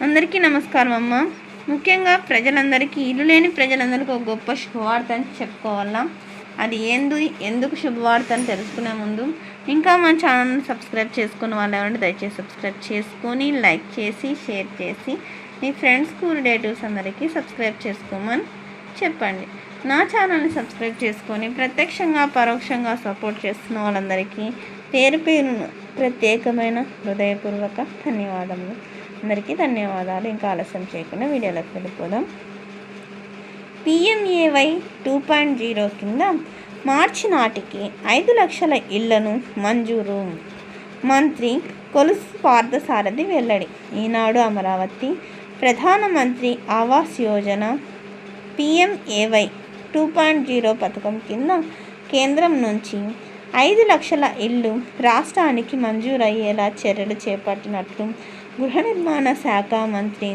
అందరికీ నమస్కారం అమ్మ. ముఖ్యంగా ప్రజలందరికీ, ఇల్లు లేని ప్రజలందరికీ ఒక గొప్ప శుభవార్త అని చెప్పుకోవాలా. అది ఎందుకు శుభవార్త అని తెలుసుకునే ముందు ఇంకా మన ఛానల్ని సబ్స్క్రైబ్ చేసుకున్న వాళ్ళు ఎవరంటే దయచేసి సబ్స్క్రైబ్ చేసుకొని లైక్ చేసి షేర్ చేసి మీ ఫ్రెండ్స్కు రిలేటివ్స్ అందరికీ సబ్స్క్రైబ్ చేసుకోమని చెప్పండి. నా ఛానల్ని సబ్స్క్రైబ్ చేసుకొని ప్రత్యక్షంగా పరోక్షంగా సపోర్ట్ చేస్తున్న వాళ్ళందరికీ పేరు పేరును ప్రత్యేకమైన హృదయపూర్వక ధన్యవాదములు. అందరికీ ధన్యవాదాలు. ఇంకా ఆలస్యం చేయకుండా వీడియోలోకి వెళ్ళిపోదాం. PMAY 2.0 కింద మార్చి నాటికి 5 లక్షల ఇళ్లను మంజూరు. మంత్రి కొలుసు పార్థసారథి వెల్లడి. ఈనాడు అమరావతి ప్రధానమంత్రి ఆవాస్ యోజన PMAY 2.0 పథకం కింద కేంద్రం నుంచి 5 లక్షల ఇళ్ళు రాష్ట్రానికి మంజూరయ్యేలా చర్యలు చేపట్టినట్లు గృహ నిర్మాణ శాఖ మంత్రి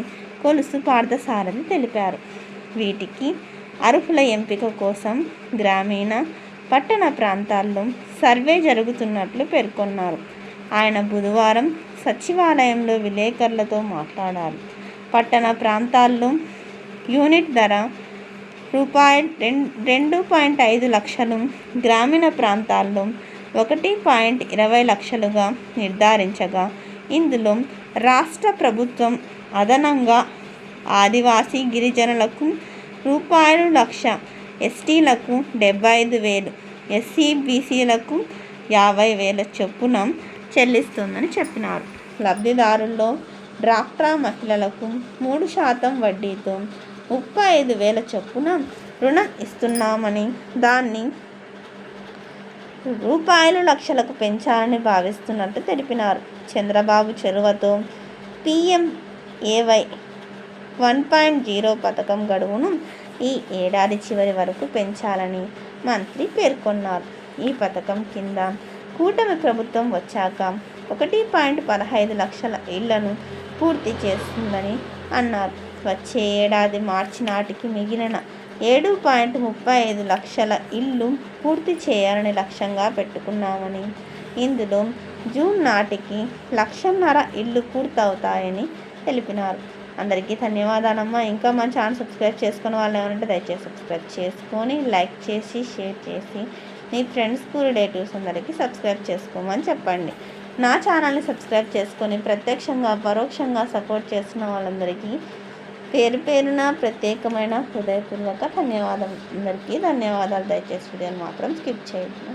కొలుసు పార్థసారథి తెలిపారు. వీటికి అర్హుల ఎంపిక కోసం గ్రామీణ పట్టణ ప్రాంతాల్లో సర్వే జరుగుతున్నట్లు పేర్కొన్నారు. ఆయన బుధవారం సచివాలయంలో విలేకరులతో మాట్లాడారు. పట్టణ ప్రాంతాల్లో యూనిట్ ధర ₹2.5 లక్షలు, గ్రామీణ ప్రాంతాల్లో 1.20 లక్షలుగా నిర్ధారించగా ఇందులో రాష్ట్ర ప్రభుత్వం అదనంగా ఆదివాసీ గిరిజనులకు ₹1,00,000, ఎస్టీలకు 75,000, SC BCలకు 50,000 చొప్పున చెల్లిస్తుందని చెప్పినారు. లబ్ధిదారుల్లో డ్వాక్రా మహిళలకు 3% వడ్డీతో 35,000 చొప్పున రుణం ఇస్తున్నామని, దాన్ని ₹1,00,000కు పెంచాలని భావిస్తున్నట్టు తెలిపినారు. చంద్రబాబు చొరవతో PMAY 1.0 పథకం గడువును ఈ ఏడాది చివరి వరకు పెంచాలని మంత్రి పేర్కొన్నారు. ఈ పథకం కింద కూటమి ప్రభుత్వం వచ్చాక 1.15 లక్షల ఇళ్లను పూర్తి చేస్తుందని అన్నారు. వచ్చే ఏడాది మార్చి నాటికి మిగిలిన 7.35 లక్షల ఇళ్ళు పూర్తి చేయాలని లక్ష్యంగా పెట్టుకున్నామని, ఇందులో జూన్ నాటికి 1,50,000 ఇళ్ళు పూర్తవుతాయని తెలిపినారు. అందరికీ ధన్యవాదాలమ్మా. ఇంకా మన ఛానల్ సబ్స్క్రైబ్ చేసుకున్న వాళ్ళు ఏమంటే దయచేసి సబ్స్క్రైబ్ చేసుకొని లైక్ చేసి షేర్ చేసి మీ ఫ్రెండ్స్కు రిలేటివ్స్ అందరికీ సబ్స్క్రైబ్ చేసుకోమని చెప్పండి. నా ఛానల్ని సబ్స్క్రైబ్ చేసుకొని ప్రత్యక్షంగా పరోక్షంగా సపోర్ట్ చేస్తున్న వాళ్ళందరికీ పేరు పేరున ప్రత్యేకమైన హృదయపూర్వక ధన్యవాదాలు. అందరికీ ధన్యవాదాలు. దయచేసి వీడియోని మాత్రం స్కిప్ చేయొద్దు.